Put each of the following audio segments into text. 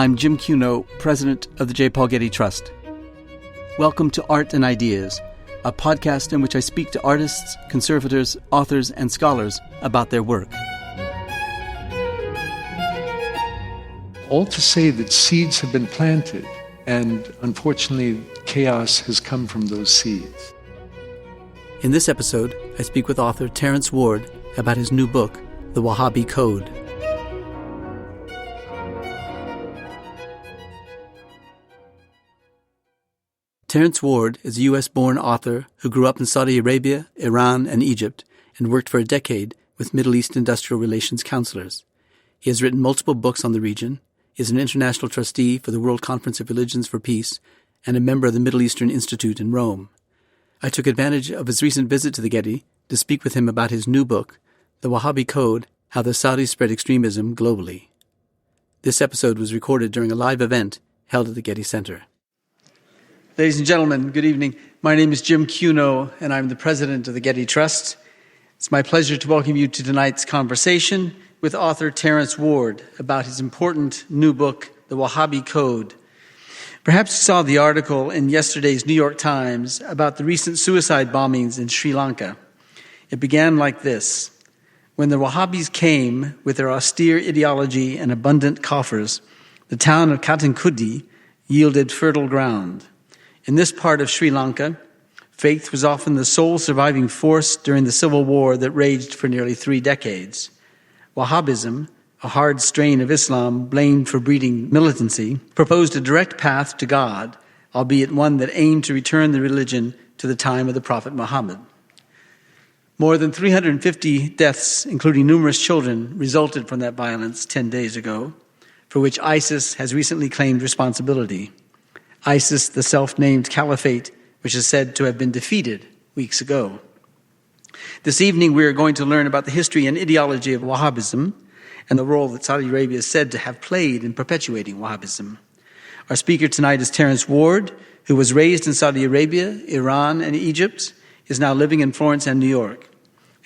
I'm Jim Cuno, president of the J. Paul Getty Trust. Welcome to Art and Ideas, a podcast in which I speak to artists, conservators, authors, and scholars about their work. All to say that seeds have been planted, and unfortunately, chaos has come from those seeds. In this episode, I speak with author Terence Ward about his new book, The Wahhabi Code. Terence Ward is a U.S.-born author who grew up in Saudi Arabia, Iran, and Egypt, and worked for a decade with Middle East industrial relations counselors. He has written multiple books on the region, is an international trustee for the World Conference of Religions for Peace, and a member of the Middle Eastern Institute in Rome. I took advantage of his recent visit to the Getty to speak with him about his new book, The Wahhabi Code, How the Saudis Spread Extremism Globally. This episode was recorded during a live event held at the Getty Center. Ladies and gentlemen, good evening. My name is Jim Cuno, and I'm the president of the Getty Trust. It's my pleasure to welcome you to tonight's conversation with author Terence Ward about his important new book, The Wahhabi Code. Perhaps you saw the article in yesterday's New York Times about the recent suicide bombings in Sri Lanka. It began like this: when the Wahhabis came with their austere ideology and abundant coffers, the town of Katankudi yielded fertile ground. In this part of Sri Lanka, faith was often the sole surviving force during the civil war that raged for nearly 3 decades. Wahhabism, a hard strain of Islam blamed for breeding militancy, proposed a direct path to God, albeit one that aimed to return the religion to the time of the Prophet Muhammad. More than 350 deaths, including numerous children, resulted from that violence 10 days ago, for which ISIS has recently claimed responsibility. ISIS, the self-named caliphate, which is said to have been defeated weeks ago. This evening, we are going to learn about the history and ideology of Wahhabism and the role that Saudi Arabia is said to have played in perpetuating Wahhabism. Our speaker tonight is Terence Ward, who was raised in Saudi Arabia, Iran, and Egypt, is now living in Florence and New York.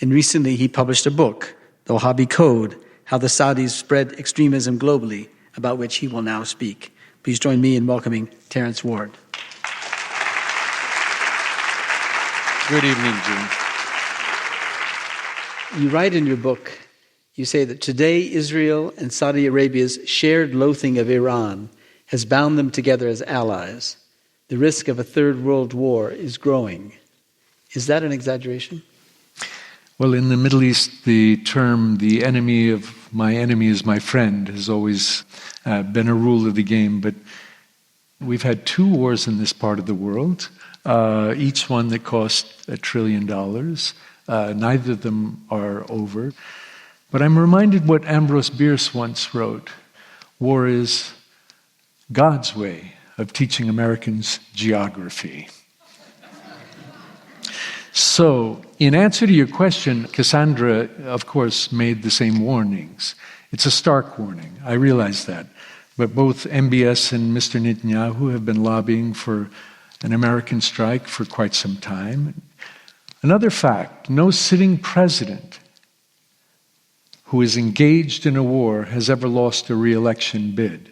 And recently, he published a book, The Wahhabi Code, How the Saudis Spread Extremism Globally, about which he will now speak. Please join me in welcoming Terence Ward. Good evening, Jim. You write in your book, you say that today Israel and Saudi Arabia's shared loathing of Iran has bound them together as allies. The risk of a third world war is growing. Is that an exaggeration? Well, in the Middle East, the term, the enemy of my enemy is my friend, has always been a rule of the game. But we've had 2 wars in this part of the world, each one that cost $1 trillion. Neither of them are over. But I'm reminded what Ambrose Bierce once wrote: war is God's way of teaching Americans geography. So, in answer to your question, Cassandra, of course, made the same warnings. It's a stark warning, I realize that. But both MBS and Mr. Netanyahu have been lobbying for an American strike for quite some time. Another fact: no sitting president who is engaged in a war has ever lost a re-election bid.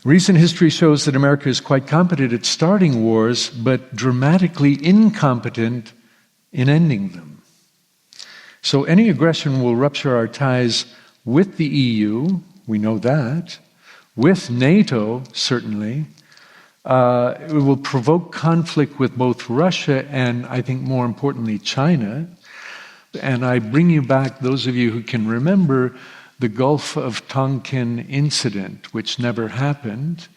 Recent history shows that America is quite competent at starting wars, but dramatically incompetent in ending them. So any aggression will rupture our ties with the EU, we know that, with NATO, certainly. It will provoke conflict with both Russia and, I think more importantly, China. And I bring you back, those of you who can remember, the Gulf of Tonkin incident, which never happened,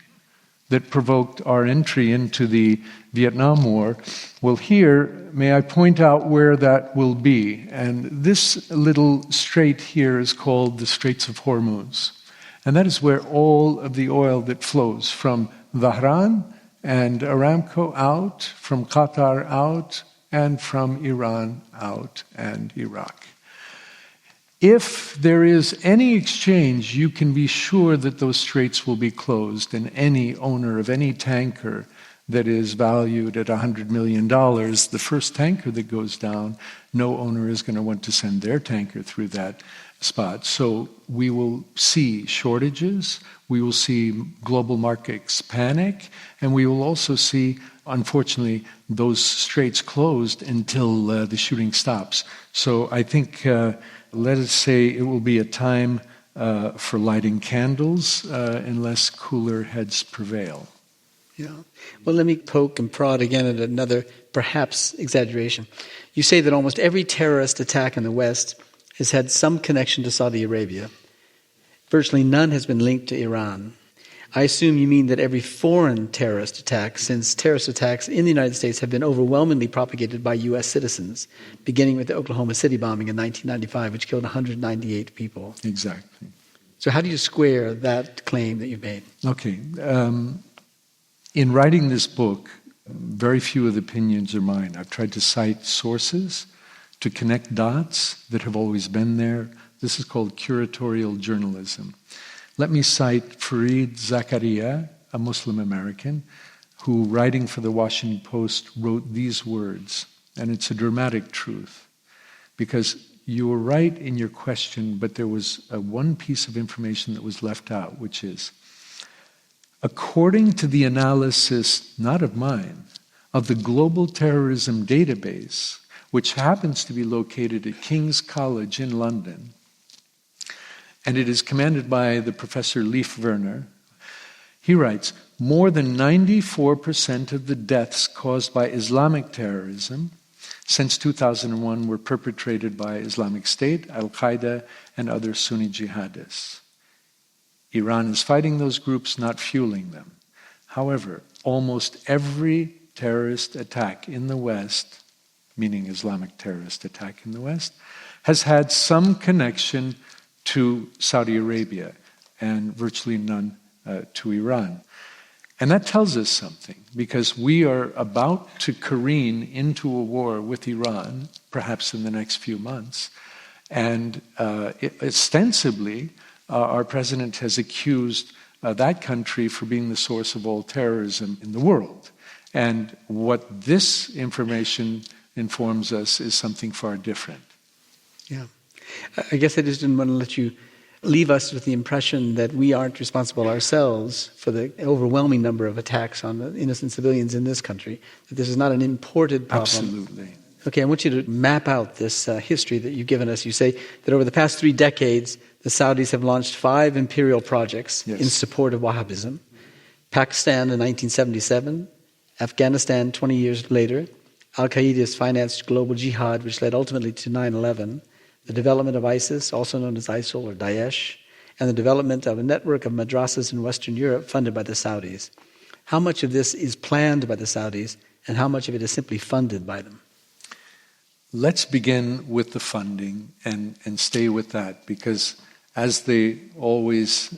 that provoked our entry into the Vietnam War. Well, here, may I point out where that will be? And this little strait here is called the Straits of Hormuz. And that is where all of the oil that flows from Dhahran and Aramco out, from Qatar out, and from Iran out, and Iraq. If there is any exchange, you can be sure that those straits will be closed, and any owner of any tanker that is valued at $100 million, the first tanker that goes down, no owner is going to want to send their tanker through that spot. So we will see shortages, we will see global markets panic, and we will also see, unfortunately, those straits closed until the shooting stops. So I think, let us say, it will be a time for lighting candles unless cooler heads prevail. Yeah. Well, let me poke and prod again at another, perhaps, exaggeration. You say that almost every terrorist attack in the West has had some connection to Saudi Arabia. Virtually none has been linked to Iran. I assume you mean that every foreign terrorist attack, since terrorist attacks in the United States have been overwhelmingly propagated by U.S. citizens, beginning with the Oklahoma City bombing in 1995, which killed 198 people. Exactly. So how do you square that claim that you've made? Okay. In writing this book, very few of the opinions are mine. I've tried to cite sources to connect dots that have always been there. This is called curatorial journalism. Let me cite Fareed Zakaria, a Muslim American, who, writing for the Washington Post, wrote these words, and it's a dramatic truth, because you were right in your question, but there was one piece of information that was left out, which is, according to the analysis, not of mine, of the Global Terrorism Database, which happens to be located at King's College in London, and it is commanded by the Professor Leif Werner, he writes, more than 94% of the deaths caused by Islamic terrorism since 2001 were perpetrated by Islamic State, Al-Qaeda, and other Sunni jihadists. Iran is fighting those groups, not fueling them. However, almost every terrorist attack in the West, meaning Islamic terrorist attack in the West, has had some connection to Saudi Arabia and virtually none to Iran. And that tells us something, because we are about to careen into a war with Iran, perhaps in the next few months. And ostensibly, our president has accused that country for being the source of all terrorism in the world. And what this information informs us is something far different. Yeah. I guess I just didn't want to let you leave us with the impression that we aren't responsible ourselves for the overwhelming number of attacks on innocent civilians in this country, that this is not an imported problem. Absolutely. Okay, I want you to map out this history that you've given us. You say that over the past 3 decades, the Saudis have launched 5 imperial projects in support of Wahhabism. Pakistan in 1977, Afghanistan 20 years later, Al-Qaeda's financed global jihad, which led ultimately to 9/11, the development of ISIS, also known as ISIL or Daesh, and the development of a network of madrasas in Western Europe funded by the Saudis. How much of this is planned by the Saudis, and how much of it is simply funded by them? Let's begin with the funding and stay with that, because as they always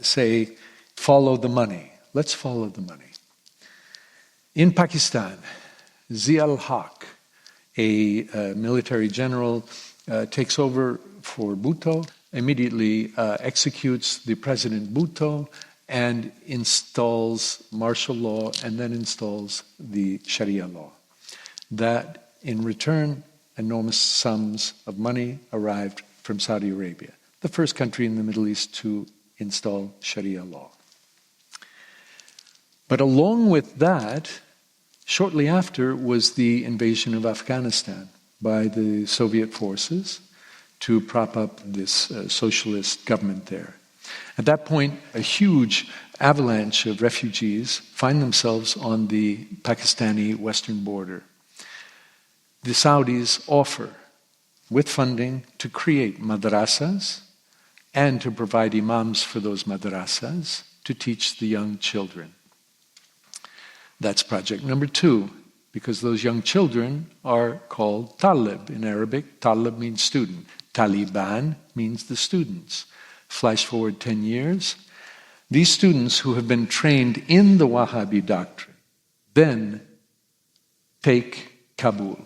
say, follow the money. Let's follow the money. In Pakistan, Zia al-Haq, a military general, takes over for Bhutto, immediately executes the President Bhutto, and installs martial law, and then installs the Sharia law. That, in return, enormous sums of money arrived from Saudi Arabia, the first country in the Middle East to install Sharia law. But along with that, shortly after was the invasion of Afghanistan by the Soviet forces to prop up this socialist government there. At that point, a huge avalanche of refugees find themselves on the Pakistani western border. The Saudis offer, with funding, to create madrasas and to provide imams for those madrasas to teach the young children. That's project number 2, because those young children are called talib in Arabic. Talib means student. Taliban means the students. Flash forward 10 years. These students who have been trained in the Wahhabi doctrine then take Kabul.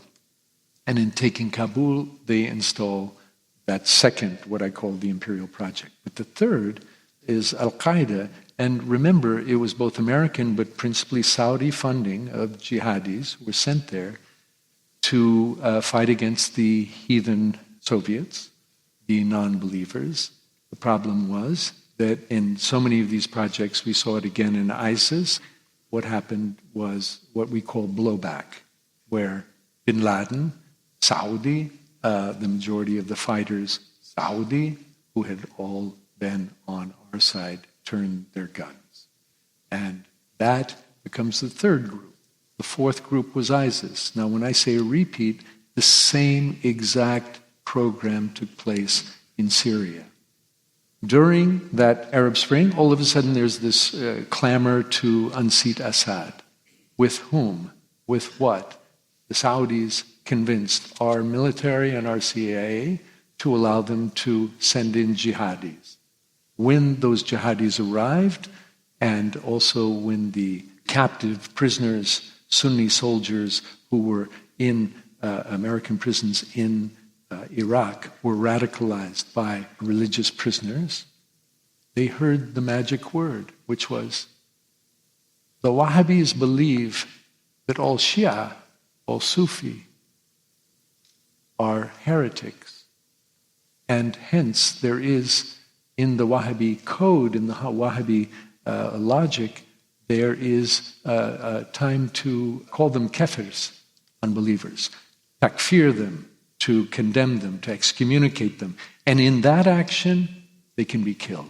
And in taking Kabul, they install that second, what I call the imperial project. But the third is Al-Qaeda. And remember, it was both American but principally Saudi funding of jihadis were sent there to fight against the heathen Soviets, the non-believers. The problem was that in so many of these projects, we saw it again in ISIS, what happened was what we call blowback, where bin Laden, Saudi, the majority of the fighters, Saudi, who had all been on our side, turned their guns. And that becomes the third group. The fourth group was ISIS. Now, when I say a repeat, the same exact program took place in Syria. During that Arab Spring, all of a sudden there's this clamor to unseat Assad. With whom? With what? The Saudis convinced our military and our CIA to allow them to send in jihadis. When those jihadis arrived, and also when the captive prisoners, Sunni soldiers who were in American prisons in Iraq were radicalized by religious prisoners, they heard the magic word, which was, the Wahhabis believe that all Shia, all Sufi, are heretics. And hence there is, in the Wahhabi Code, in the Wahhabi logic, there is a time to call them kafirs, unbelievers, takfir them, to condemn them, to excommunicate them. And in that action, they can be killed.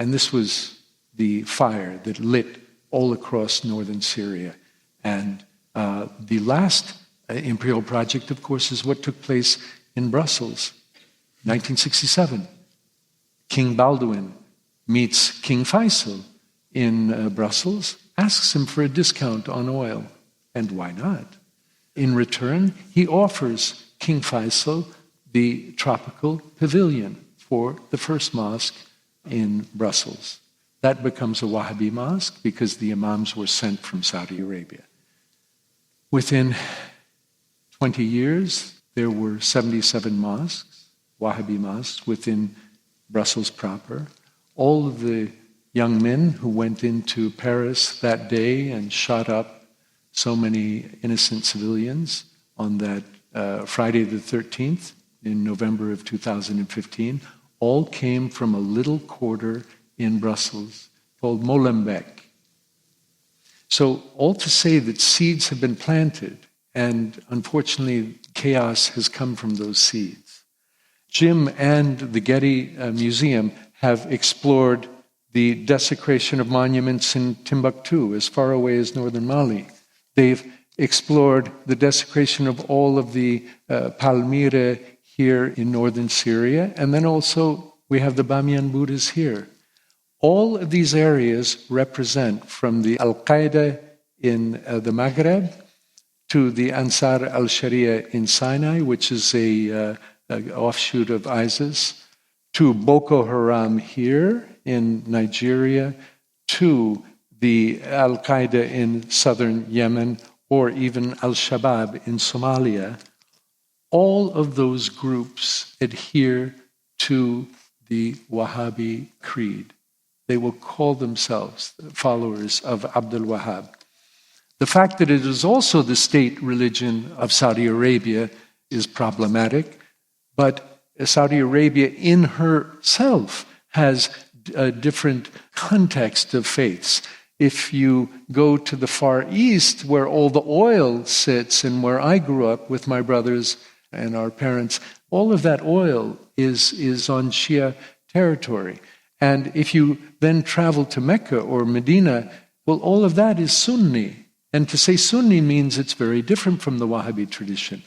And this was the fire that lit all across northern Syria. And the last imperial project, of course, is what took place in Brussels, 1967. King Baldwin meets King Faisal in Brussels, asks him for a discount on oil. And why not? In return, he offers King Faisal the tropical pavilion for the first mosque in Brussels. That becomes a Wahhabi mosque because the imams were sent from Saudi Arabia. Within 20 years, there were 77 mosques, Wahhabi mosques, within Brussels proper. All of the young men who went into Paris that day and shot up so many innocent civilians on that Friday the 13th in November of 2015, all came from a little quarter in Brussels called Molenbeek. So all to say that seeds have been planted, and unfortunately chaos has come from those seeds. Jim and the Getty Museum have explored the desecration of monuments in Timbuktu, as far away as northern Mali. They've explored the desecration of all of the Palmyra here in northern Syria, and then also we have the Bamiyan Buddhas here. All of these areas represent, from the Al-Qaeda in the Maghreb to the Ansar al-Sharia in Sinai, which is an offshoot of ISIS, to Boko Haram here in Nigeria, to the Al-Qaeda in southern Yemen, or even Al-Shabaab in Somalia. All of those groups adhere to the Wahhabi creed. They will call themselves followers of Abdul Wahhab. The fact that it is also the state religion of Saudi Arabia is problematic, but Saudi Arabia in herself has a different context of faiths. If you go to the Far East, where all the oil sits and where I grew up with my brothers and our parents, all of that oil is on Shia territory. And if you then travel to Mecca or Medina, well, all of that is Sunni. And to say Sunni means it's very different from the Wahhabi tradition.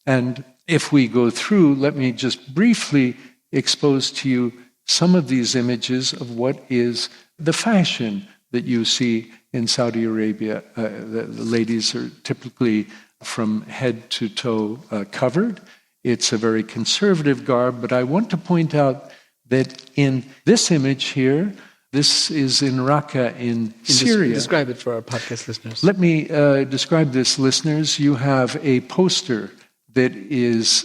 And if we go through, let me just briefly expose to you some of these images of what is the fashion that you see in Saudi Arabia. The ladies are typically from head to toe covered. It's a very conservative garb, but I want to point out that in this image here, this is in Raqqa in Syria. Describe it for our podcast listeners. Let me describe this, listeners. You have a poster that is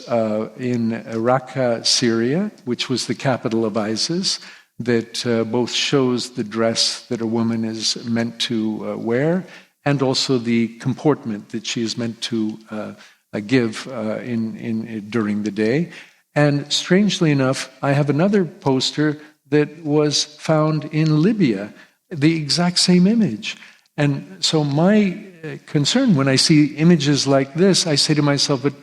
in Raqqa, Syria, which was the capital of ISIS, that both shows the dress that a woman is meant to wear and also the comportment that she is meant to give during the day. And strangely enough, I have another poster that was found in Libya, the exact same image. And so my concern when I see images like this, I say to myself, but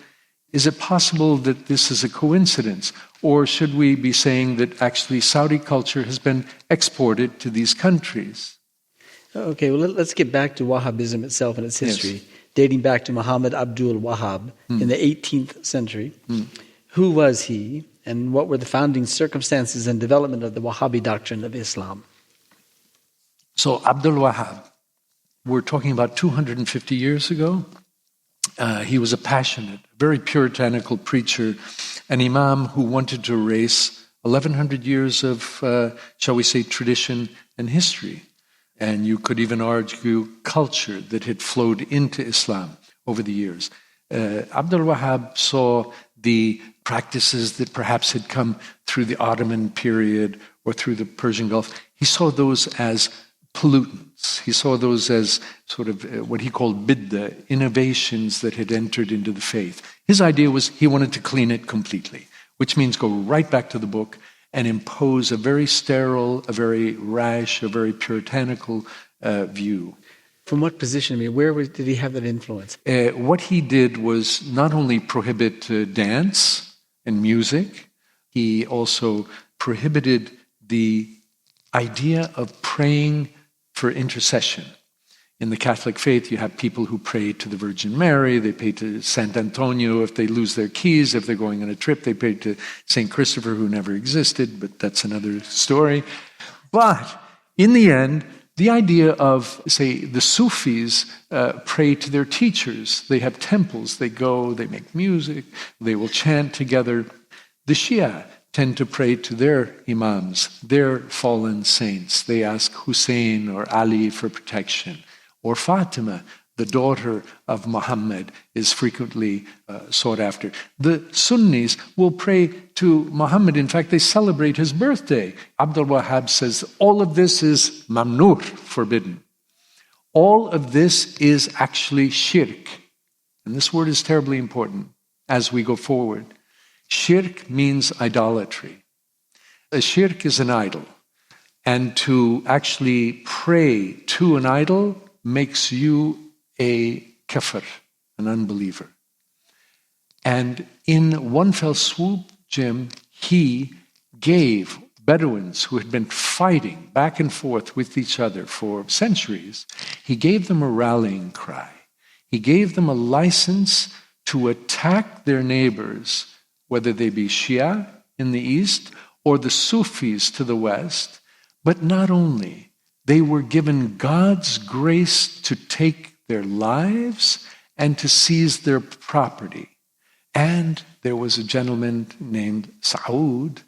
is it possible that this is a coincidence? Or should we be saying that actually Saudi culture has been exported to these countries? Okay, well, let's get back to Wahhabism itself and its history, Yes. dating back to Muhammad Abdul Wahhab in the 18th century. Who was he, and what were the founding circumstances and development of the Wahhabi doctrine of Islam? So Abdul Wahhab, we're talking about 250 years ago. He was a passionate, very puritanical preacher, an imam who wanted to erase 1,100 years of, shall we say, tradition and history. And you could even argue culture that had flowed into Islam over the years. Abdul Wahhab saw the practices that perhaps had come through the Ottoman period or through the Persian Gulf. He saw those as pollutants. He saw those as sort of what he called bid'ah, innovations that had entered into the faith. His idea was he wanted to clean it completely, which means go right back to the book and impose a very sterile, a very rash, a very puritanical view. From what position? I mean, where did he have that influence? What he did was not only prohibit dance and music, he also prohibited the idea of praying for intercession. In the Catholic faith, you have people who pray to the Virgin Mary, they pray to Saint Antonio if they lose their keys, if they're going on a trip, they pray to Saint Christopher, who never existed, but that's another story. But in the end, the idea of, say, the Sufis pray to their teachers. They have temples, they go, they make music, they will chant together. The Shia tend to pray to their imams, their fallen saints. They ask Hussein or Ali for protection. Or Fatima, the daughter of Muhammad, is frequently sought after. The Sunnis will pray to Muhammad. In fact, they celebrate his birthday. Abdul Wahhab says, all of this is mamnur, forbidden. All of this is actually shirk. And this word is terribly important as we go forward. Shirk means idolatry. A shirk is an idol. And to actually pray to an idol makes you a kafir, an unbeliever. And in one fell swoop, Jim, he gave Bedouins who had been fighting back and forth with each other for centuries, he gave them a rallying cry. He gave them a license to attack their neighbors, whether they be Shia in the east or the Sufis to the west. But not only, they were given God's grace to take their lives and to seize their property. And there was a gentleman named Saud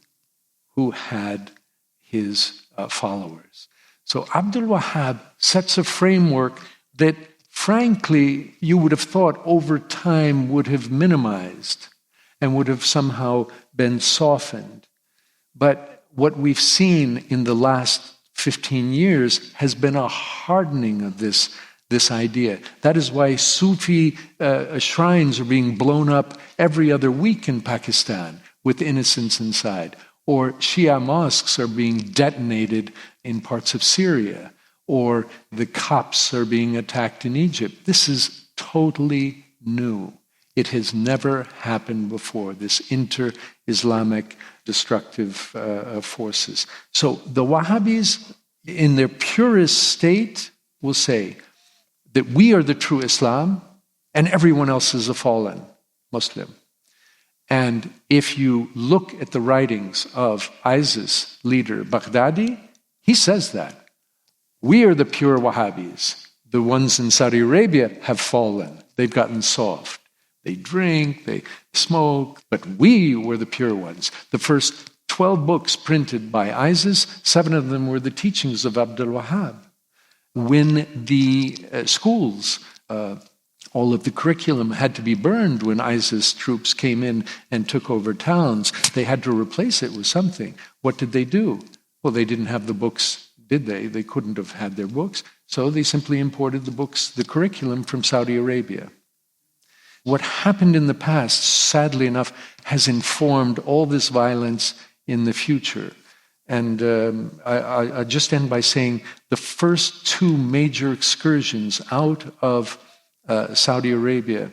who had his followers. So Abdul Wahhab sets a framework that, frankly, you would have thought over time would have minimized and would have somehow been softened. But what we've seen in the last 15 years has been a hardening of this idea. That is why Sufi shrines are being blown up every other week in Pakistan with innocents inside. Or Shia mosques are being detonated in parts of Syria. Or the Copts are being attacked in Egypt. This is totally new. It has never happened before, this inter-Islamic destructive forces. So the Wahhabis, in their purest state, will say that we are the true Islam and everyone else is a fallen Muslim. And if you look at the writings of ISIS leader Baghdadi, he says that. We are the pure Wahhabis. The ones in Saudi Arabia have fallen. They've gotten soft. They drink, they smoke, but we were the pure ones. The first 12 books printed by ISIS, 7 of them were the teachings of Abdul Wahhab. When the schools, all of the curriculum had to be burned when ISIS troops came in and took over towns, they had to replace it with something. What did they do? Well, they didn't have the books, did they? They couldn't have had their books. So they simply imported the books, the curriculum from Saudi Arabia. what happened in the past, sadly enough, has informed all this violence in the future. And I just end by saying the first two major excursions out of Saudi Arabia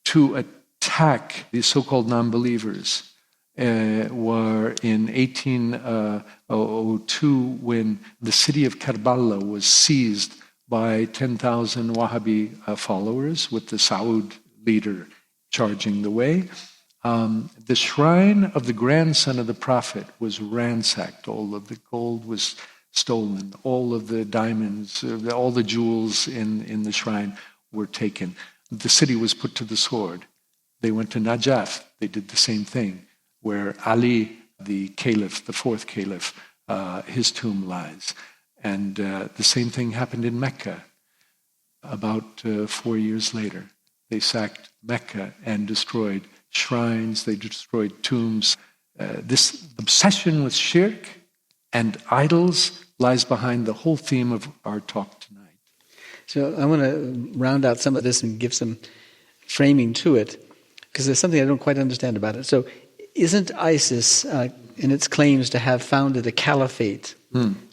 to attack these so-called non-believers were in 1802 when the city of Karbala was seized by 10,000 Wahhabi followers with the Saud leader charging the way. The shrine of the grandson of the Prophet was ransacked. All of the gold was stolen. All of the diamonds, all the jewels in the shrine were taken. The city was put to the sword. They went to Najaf. They did the same thing, where Ali, the caliph, the fourth caliph, his tomb lies. And the same thing happened in Mecca. About 4 years later, they sacked Mecca and destroyed shrines, they destroyed tombs. This obsession with shirk and idols lies behind the whole theme of our talk tonight. So I want to round out some of this and give some framing to it, because there's something I don't quite understand about it. So isn't ISIS, in its claims to have founded a caliphate,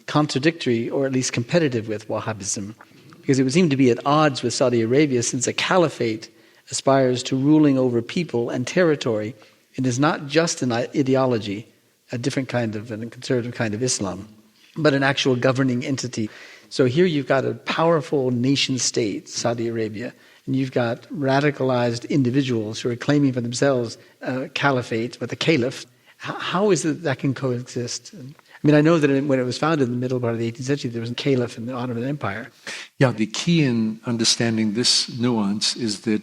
contradictory or at least competitive with Wahhabism? Because it would seem to be at odds with Saudi Arabia, since a caliphate aspires to ruling over people and territory. It is not just an ideology, a different kind of, and a conservative kind of Islam, but an actual governing entity. So here you've got a powerful nation state, Saudi Arabia, and you've got radicalized individuals who are claiming for themselves a caliphate, with a caliph. How is it that can coexist? I mean, I know that when it was founded in the middle part of the 18th century, there was a caliph in the Ottoman Empire. Yeah, the key in understanding this nuance is that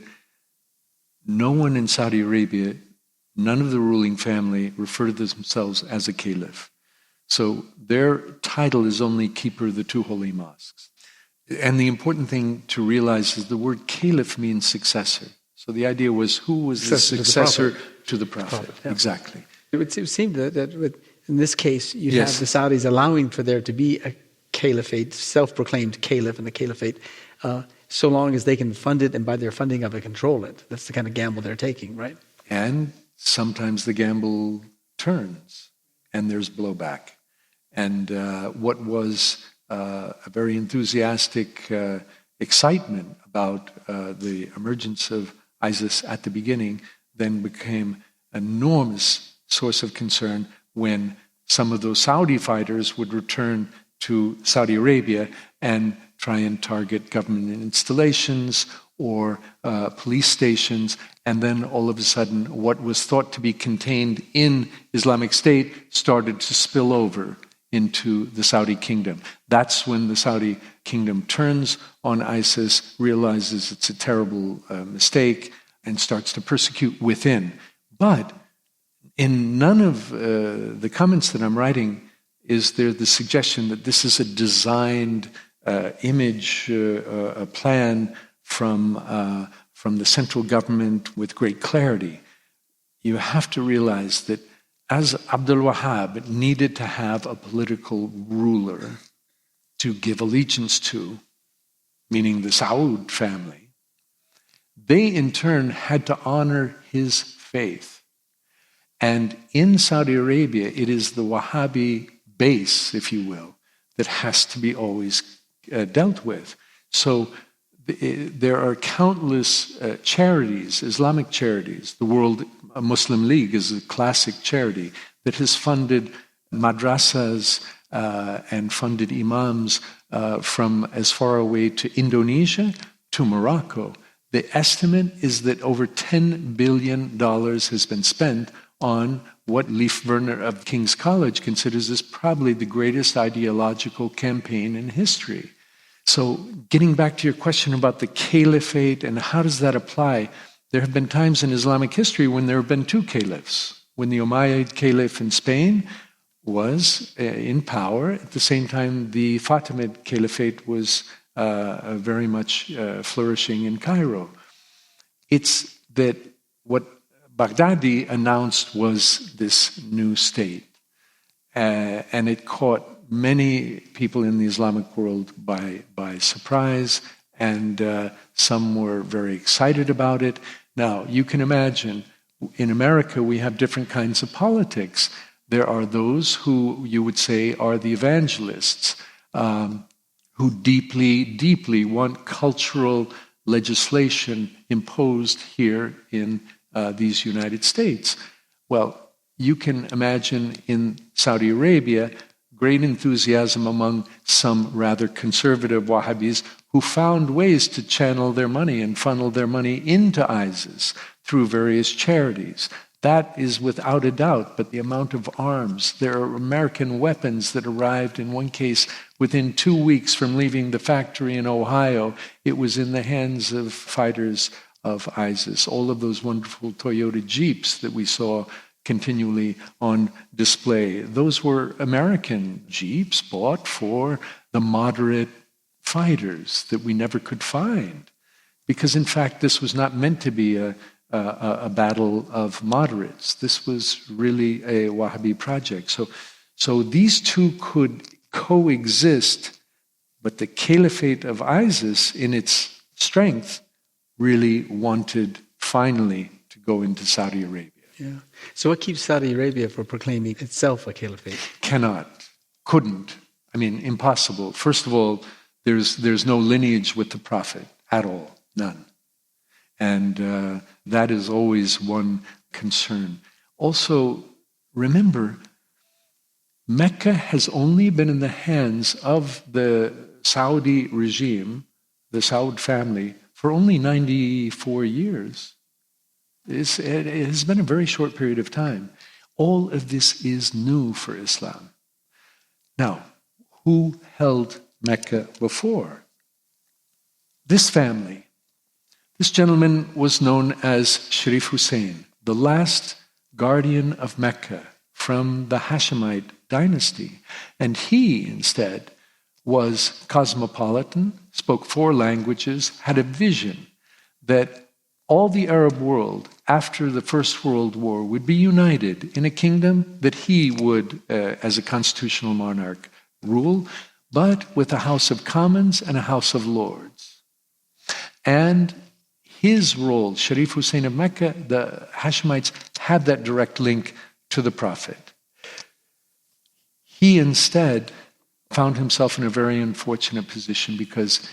no one in Saudi Arabia, none of the ruling family, refer to themselves as a caliph. So their title is only keeper of the two holy mosques. And the important thing to realize is the word caliph means successor. So the idea was, who was the successor to the Prophet? Yeah. Exactly. It would seem that in this case, you'd have the Saudis allowing for there to be a caliphate, self-proclaimed caliph in the caliphate, so long as they can fund it and by their funding of it control it. That's the kind of gamble they're taking, right? And sometimes the gamble turns and there's blowback. And what was a very enthusiastic excitement about the emergence of ISIS at the beginning then became an enormous source of concern when some of those Saudi fighters would return to Saudi Arabia and try and target government installations or police stations, and then all of a sudden what was thought to be contained in Islamic State started to spill over into the Saudi kingdom. That's when the Saudi kingdom turns on ISIS, realizes it's a terrible mistake, and starts to persecute within. But in none of the comments that I'm writing is there the suggestion that this is a designed image, a plan from the central government with great clarity. You have to realize that as Abdul Wahhab needed to have a political ruler to give allegiance to, meaning the Saud family, they in turn had to honor his faith. And in Saudi Arabia, it is the Wahhabi base, if you will, that has to be always dealt with. So there are countless charities, Islamic charities. The World Muslim League is a classic charity that has funded madrasas and funded imams from as far away to Indonesia to Morocco. The estimate is that over $10 billion has been spent on what Leif Werner of King's College considers as probably the greatest ideological campaign in history. So getting back to your question about the caliphate and how does that apply, there have been times in Islamic history when there have been two caliphs. When the Umayyad caliph in Spain was in power, at the same time the Fatimid caliphate was very much flourishing in Cairo. It's that what Baghdadi announced was this new state. And it caught many people in the Islamic world by surprise, and some were very excited about it. Now, you can imagine, in America we have different kinds of politics. There are those who you would say are the evangelists, who deeply, deeply want cultural legislation imposed here in these United States. Well, you can imagine in Saudi Arabia great enthusiasm among some rather conservative Wahhabis who found ways to channel their money and funnel their money into ISIS through various charities. That is without a doubt, but the amount of arms, there are American weapons that arrived in one case within 2 weeks from leaving the factory in Ohio. It was in the hands of fighters of ISIS. All of those wonderful Toyota Jeeps that we saw continually on display, those were American Jeeps bought for the moderate fighters that we never could find. Because in fact, this was not meant to be a battle of moderates. This was really a Wahhabi project. So these two could coexist, but the caliphate of ISIS, in its strength, really wanted finally to go into Saudi Arabia. Yeah. So what keeps Saudi Arabia from proclaiming itself a caliphate? Cannot, couldn't. I mean, impossible. First of all, there's no lineage with the Prophet at all, none. And that is always one concern. Also, remember, Mecca has only been in the hands of the Saudi regime, the Saud family, for only 94 years. It has been a very short period of time. All of this is new for Islam. Now, who held Mecca before? This family. This gentleman was known as Sharif Hussein, the last guardian of Mecca from the Hashemite dynasty. And he, instead, was cosmopolitan, spoke 4 languages, had a vision that all the Arab world after the First World War would be united in a kingdom that he would, as a constitutional monarch, rule, but with a House of Commons and a House of Lords. And his role, Sharif Hussein of Mecca, the Hashemites had that direct link to the Prophet. He instead found himself in a very unfortunate position because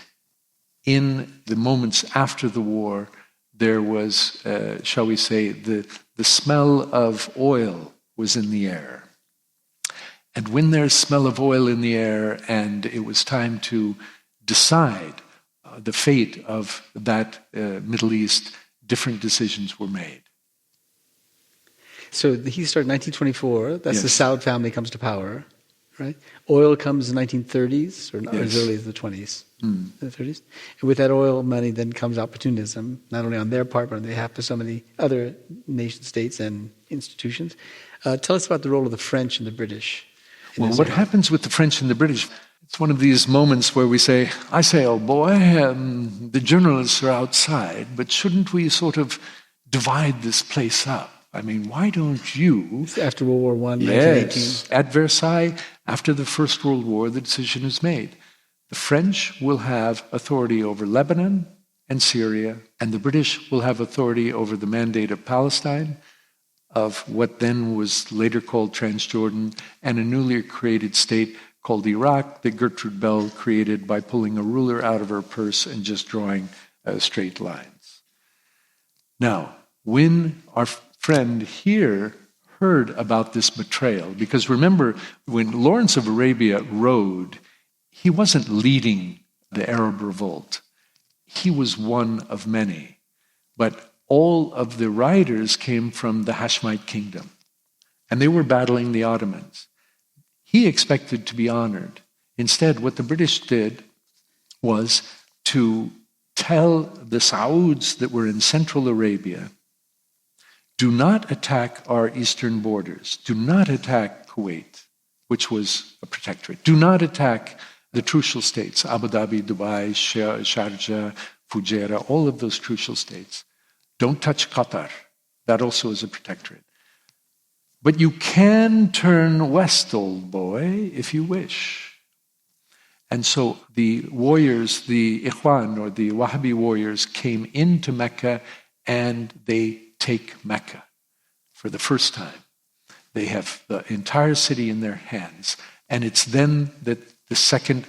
in the moments after the war, there was, shall we say, the smell of oil was in the air. And when there's smell of oil in the air and it was time to decide the fate of that Middle East, different decisions were made. So he started in 1924. That's Yes. the Saud family comes to power, right? Oil comes in the 1930s, or not Yes. as early as the 20s, the 30s. And with that oil money then comes opportunism, not only on their part, but on behalf of so many other nation states and institutions. Tell us about the role of the French and the British. Well, what happens with the French and the British? It's one of these moments where I say, oh boy, the journalists are outside, but shouldn't we sort of divide this place up? I mean, why don't you... After World War I, 1918. Yes, at Versailles, after the First World War, the decision is made. The French will have authority over Lebanon and Syria, and the British will have authority over the Mandate of Palestine, of what then was later called Transjordan, and a newly created state called Iraq that Gertrude Bell created by pulling a ruler out of her purse and just drawing straight lines. Now, when our friend here heard about this betrayal, because remember, when Lawrence of Arabia rode, he wasn't leading the Arab revolt. He was one of many. But all of the riders came from the Hashemite kingdom, and they were battling the Ottomans. He expected to be honored. Instead, what the British did was to tell the Sauds that were in Central Arabia, do not attack our eastern borders. Do not attack Kuwait, which was a protectorate. Do not attack the crucial states, Abu Dhabi, Dubai, Sharjah, Fujairah, all of those crucial states. Don't touch Qatar. That also is a protectorate. But you can turn west, old boy, if you wish. And so the warriors, the Ikhwan, or the Wahhabi warriors, came into Mecca and they take Mecca for the first time. They have the entire city in their hands. And it's then that the second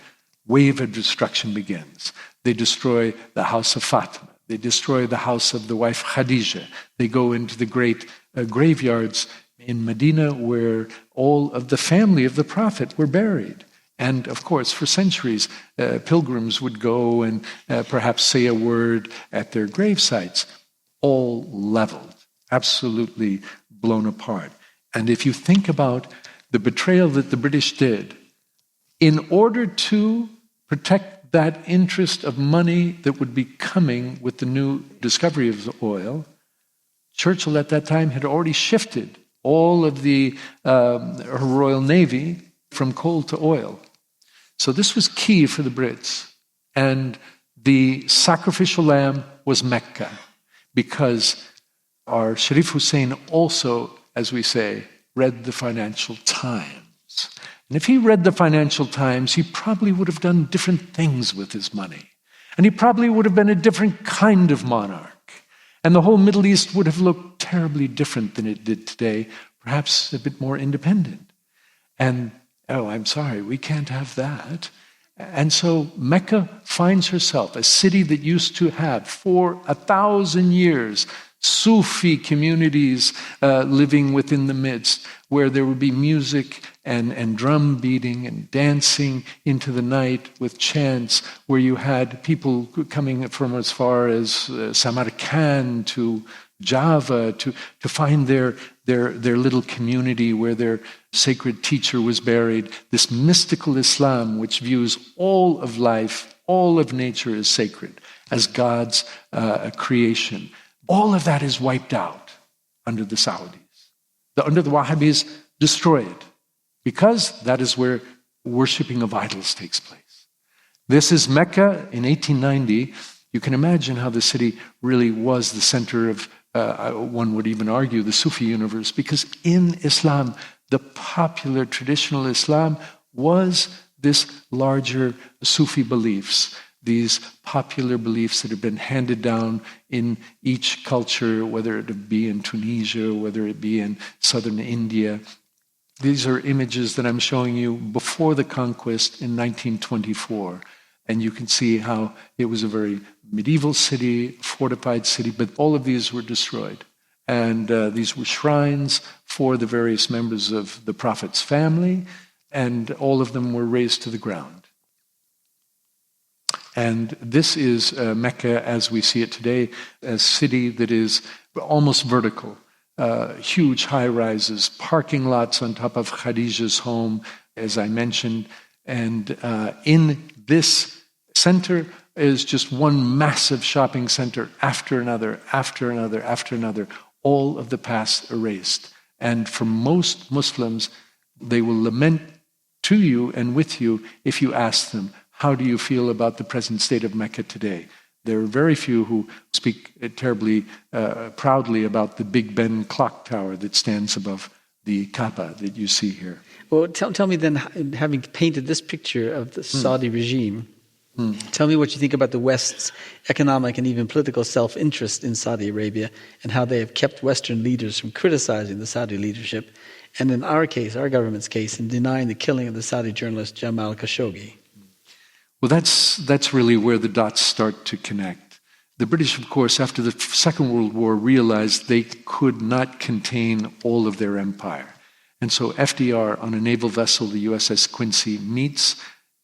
wave of destruction begins. They destroy the house of Fatima. They destroy the house of the wife Khadija. They go into the great graveyards in Medina where all of the family of the Prophet were buried. And of course, for centuries, pilgrims would go and perhaps say a word at their grave sites, all leveled, absolutely blown apart. And if you think about the betrayal that the British did, in order to protect that interest of money that would be coming with the new discovery of the oil, Churchill at that time had already shifted all of the Royal Navy from coal to oil. So this was key for the Brits. And the sacrificial lamb was Mecca, because our Sharif Hussein also, as we say, read the Financial Times. And if he read the Financial Times, he probably would have done different things with his money. And he probably would have been a different kind of monarch. And the whole Middle East would have looked terribly different than it did today, perhaps a bit more independent. And, oh, I'm sorry, we can't have that. And so Mecca finds herself, a city that used to have, for 1,000 years, Sufi communities living within the midst, where there would be music and drum beating and dancing into the night with chants, where you had people coming from as far as Samarkand to Java to find their little community where their sacred teacher was buried. This mystical Islam, which views all of life, all of nature as sacred, as God's creation. All of that is wiped out under the Saudis. Under the Wahhabis, destroy it, because that is where worshipping of idols takes place. This is Mecca in 1890. You can imagine how the city really was the center of, one would even argue, the Sufi universe, because in Islam, the popular traditional Islam was this larger Sufi beliefs, these popular beliefs that have been handed down in each culture, whether it be in Tunisia, whether it be in southern India. These are images that I'm showing you before the conquest in 1924. And you can see how it was a very medieval city, fortified city, but all of these were destroyed. And these were shrines for the various members of the Prophet's family, and all of them were razed to the ground. And this is Mecca as we see it today, a city that is almost vertical. Huge high-rises, parking lots on top of Khadija's home, as I mentioned. And in this center is just one massive shopping center after another, after another, after another, all of the past erased. And for most Muslims, they will lament to you and with you if you ask them, how do you feel about the present state of Mecca today? There are very few who speak terribly proudly about the Big Ben clock tower that stands above the Kaaba that you see here. Well, tell me then, having painted this picture of the Saudi regime, tell me what you think about the West's economic and even political self-interest in Saudi Arabia, and how they have kept Western leaders from criticizing the Saudi leadership, and in our case, our government's case, in denying the killing of the Saudi journalist Jamal Khashoggi. Well, that's really where the dots start to connect. The British, of course, after the Second World War, realized they could not contain all of their empire. And so FDR, on a naval vessel, the USS Quincy, meets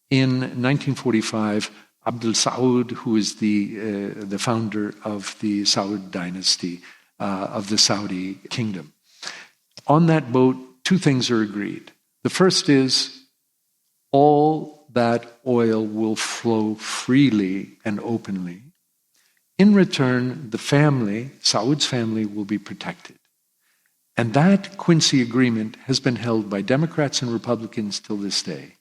in 1945 Abdul Saud, who is the founder of the Saud dynasty, of the Saudi kingdom. On that boat, two things are agreed. The first is all that oil will flow freely and openly. In return, the family, Saud's family, will be protected. And that Quincy Agreement has been held by Democrats and Republicans till this day.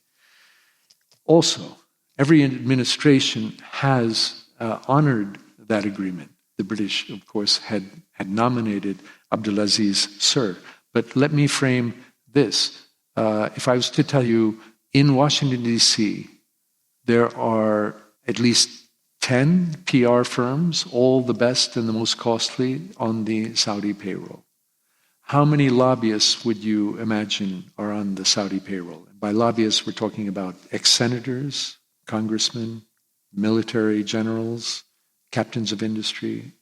Also, every administration has honored that agreement. The British, of course, had nominated Abdulaziz Sir. But let me frame this. If I was to tell you, in Washington, D.C., There are at least 10 PR firms, all the best and the most costly, on the Saudi payroll. How many lobbyists would you imagine are on the Saudi payroll? By lobbyists, we're talking about ex-senators, congressmen, military generals, captains of industry.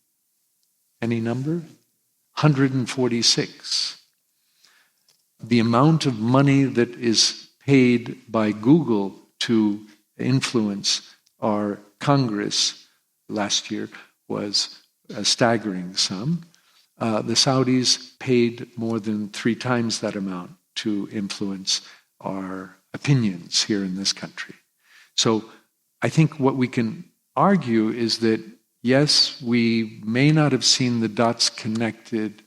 Any number? 146. The amount of money that is paid by Google to influence our Congress last year was a staggering sum. The Saudis paid more than 3 times that amount to influence our opinions here in this country. So I think what we can argue is that, yes, we may not have seen the dots connected,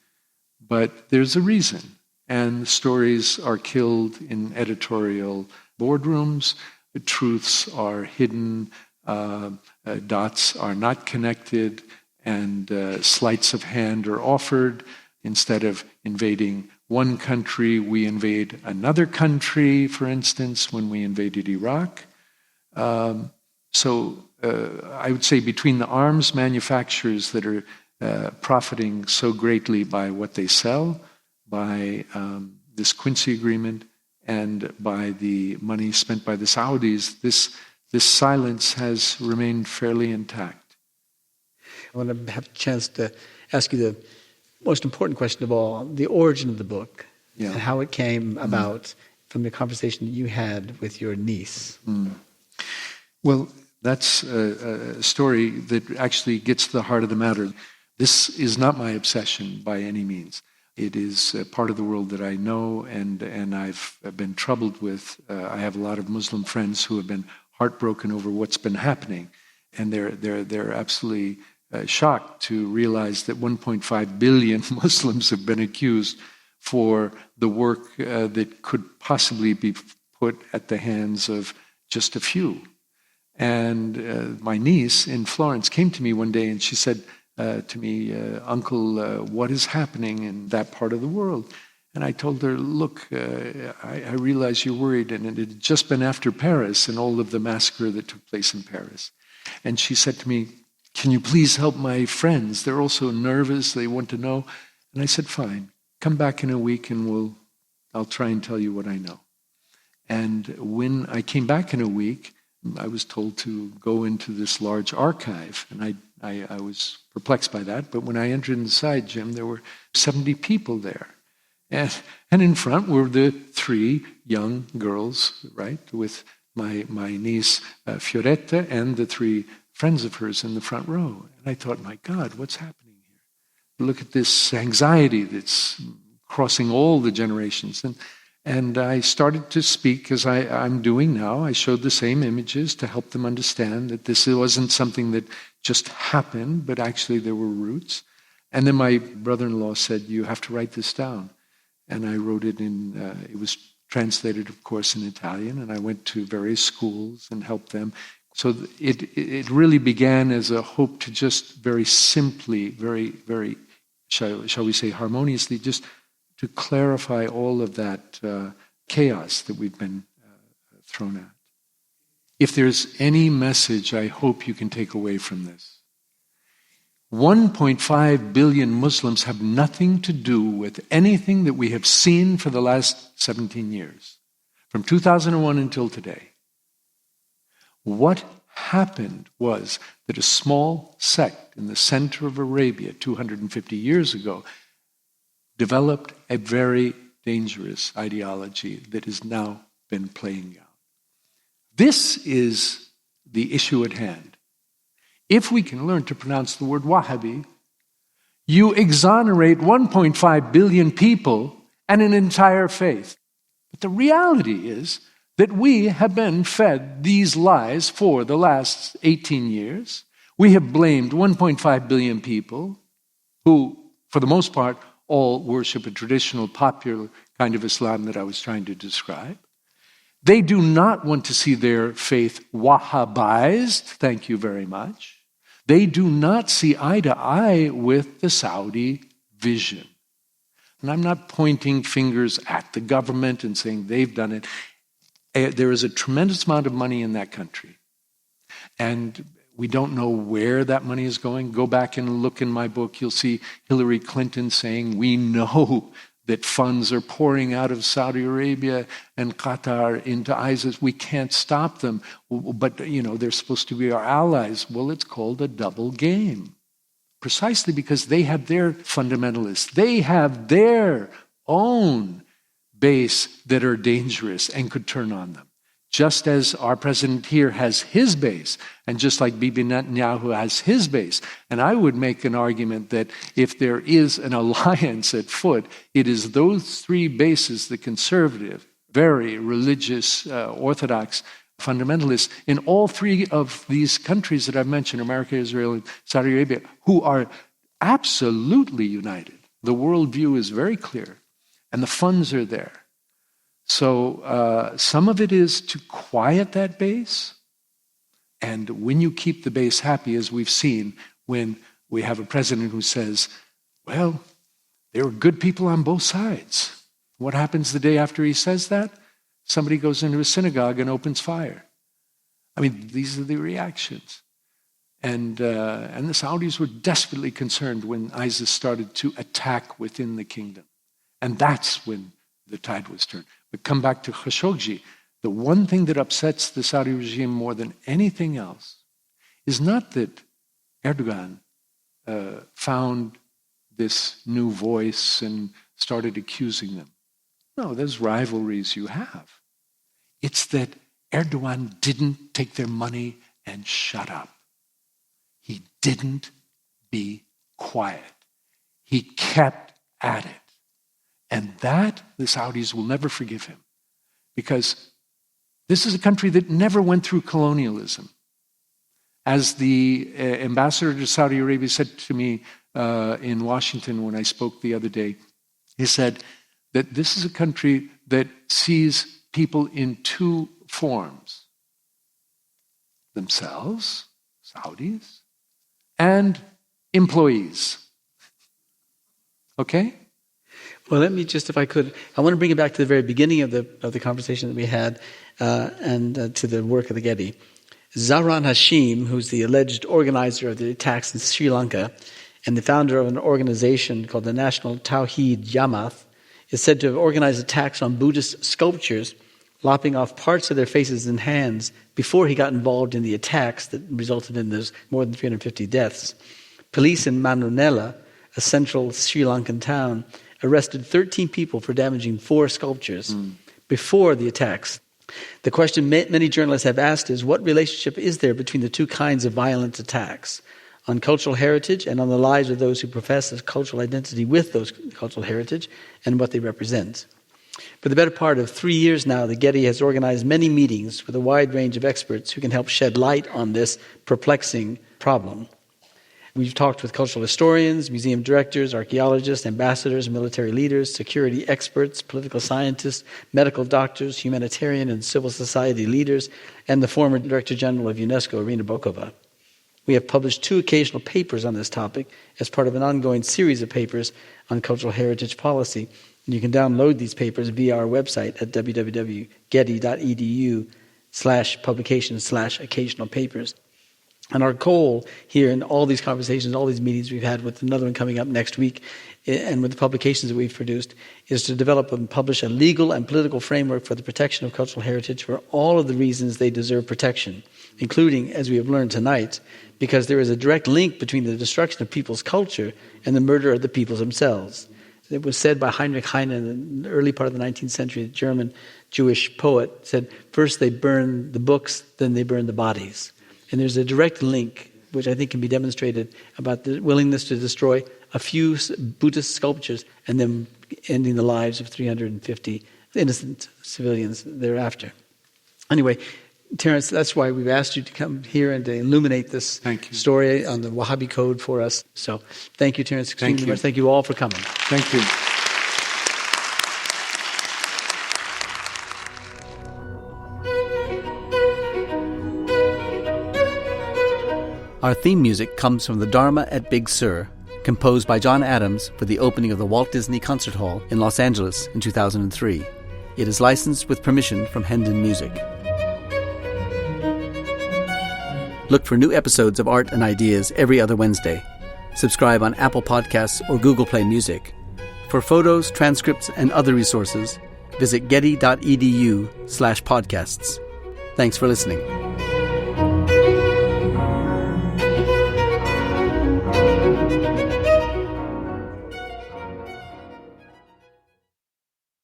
but there's a reason. And the stories are killed in editorial boardrooms. The truths are hidden. Dots are not connected. And sleights of hand are offered. Instead of invading one country, we invade another country, for instance, when we invaded Iraq. So I would say between the arms manufacturers that are profiting so greatly by what they sell, by this Quincy Agreement, and by the money spent by the Saudis, this silence has remained fairly intact. I want to have a chance to ask you the most important question of all, the origin of the book, and how it came about from the conversation you had with your niece. Well, that's a story that actually gets to the heart of the matter. This is not my obsession by any means. It is a part of the world that I know and I've been troubled with. I have a lot of Muslim friends who have been heartbroken over what's been happening, and they're absolutely shocked to realize that 1.5 billion Muslims have been accused for the work that could possibly be put at the hands of just a few. And my niece in Florence came to me one day and she said to me, Uncle, what is happening in that part of the world? And I told her, look, I realize you're worried, and it had just been after Paris and all of the massacre that took place in Paris. And she said to me, can you please help my friends? They're also nervous, they want to know. And I said, fine, come back in a week and I'll try and tell you what I know. And when I came back in a week, I was told to go into this large archive, and I was perplexed by that. But when I entered inside, Jim, there were 70 people there. And in front were the 3 young girls, right, with my niece Fioretta and the 3 friends of hers in the front row. And I thought, my God, what's happening here? Look at this anxiety that's crossing all the generations. And I started to speak, as I'm doing now. I showed the same images to help them understand that this wasn't something that just happened, but actually there were roots. And then my brother-in-law said, you have to write this down. And I wrote it it was translated, of course, in Italian, and I went to various schools and helped them. So it really began as a hope to just very simply, very, very, shall we say, harmoniously, just to clarify all of that chaos that we've been thrown at. If there's any message I hope you can take away from this, 1.5 billion Muslims have nothing to do with anything that we have seen for the last 17 years, from 2001 until today. What happened was that a small sect in the center of Arabia 250 years ago developed a very dangerous ideology that has now been playing out. This is the issue at hand. If we can learn to pronounce the word Wahhabi, you exonerate 1.5 billion people and an entire faith. But the reality is that we have been fed these lies for the last 18 years. We have blamed 1.5 billion people who, for the most part, all worship a traditional, popular kind of Islam that I was trying to describe. They do not want to see their faith Wahhabized, thank you very much. They do not see eye to eye with the Saudi vision. And I'm not pointing fingers at the government and saying they've done it. There is a tremendous amount of money in that country. And we don't know where that money is going. Go back and look in my book. You'll see Hillary Clinton saying, we know that funds are pouring out of Saudi Arabia and Qatar into ISIS. We can't stop them. But, they're supposed to be our allies. Well, it's called a double game. Precisely because they have their fundamentalists. They have their own base that are dangerous and could turn on them. Just as our president here has his base, and just like Bibi Netanyahu has his base. And I would make an argument that if there is an alliance at foot, it is those three bases, the conservative, very religious, orthodox fundamentalists in all three of these countries that I've mentioned, America, Israel, and Saudi Arabia, who are absolutely united. The worldview is very clear, and the funds are there. So some of it is to quiet that base. And when you keep the base happy, as we've seen, when we have a president who says, well, there are good people on both sides. What happens the day after he says that? Somebody goes into a synagogue and opens fire. I mean, these are the reactions. And the Saudis were desperately concerned when ISIS started to attack within the kingdom. And that's when the tide was turned. But come back to Khashoggi. The one thing that upsets the Saudi regime more than anything else is not that Erdogan found this new voice and started accusing them. No, there's rivalries you have. It's that Erdogan didn't take their money and shut up. He didn't be quiet. He kept at it. And that the Saudis will never forgive him, because this is a country that never went through colonialism. As the ambassador to Saudi Arabia said to me in Washington when I spoke the other day, he said that this is a country that sees people in two forms: themselves, Saudis, and employees. Okay? Well, let me just, if I could, I want to bring it back to the very beginning of the conversation that we had and to the work of the Getty. Zahran Hashim, who's the alleged organizer of the attacks in Sri Lanka and the founder of an organization called the National Tawheed Jamaat, is said to have organized attacks on Buddhist sculptures, lopping off parts of their faces and hands before he got involved in the attacks that resulted in those more than 350 deaths. Police in Manunela, a central Sri Lankan town, arrested 13 people for damaging 4 sculptures before the attacks. The question many journalists have asked is, what relationship is there between the two kinds of violent attacks on cultural heritage and on the lives of those who profess a cultural identity with those cultural heritage and what they represent? For the better part of 3 years now, the Getty has organized many meetings with a wide range of experts who can help shed light on this perplexing problem. We've talked with cultural historians, museum directors, archaeologists, ambassadors, military leaders, security experts, political scientists, medical doctors, humanitarian and civil society leaders, and the former Director General of UNESCO, Irina Bokova. We have published 2 occasional papers on this topic as part of an ongoing series of papers on cultural heritage policy. And you can download these papers via our website at www.getty.edu/publications/occasional papers. And our goal here in all these conversations, all these meetings we've had, with another one coming up next week, and with the publications that we've produced, is to develop and publish a legal and political framework for the protection of cultural heritage for all of the reasons they deserve protection, including, as we have learned tonight, because there is a direct link between the destruction of people's culture and the murder of the peoples themselves. It was said by Heinrich Heine in the early part of the 19th century, a German Jewish poet, said, first they burn the books, then they burn the bodies. And there's a direct link, which I think can be demonstrated, about the willingness to destroy a few Buddhist sculptures and then ending the lives of 350 innocent civilians thereafter. Anyway, Terence, that's why we've asked you to come here and to illuminate this story on the Wahhabi Code for us. So thank you, Terence, extremely much. Thank you all for coming. Thank you. Our theme music comes from the Dharma at Big Sur, composed by John Adams for the opening of the Walt Disney Concert Hall in Los Angeles in 2003. It is licensed with permission from Hendon Music. Look for new episodes of Art and Ideas every other Wednesday. Subscribe on Apple Podcasts or Google Play Music. For photos, transcripts, and other resources, visit getty.edu/podcasts. Thanks for listening.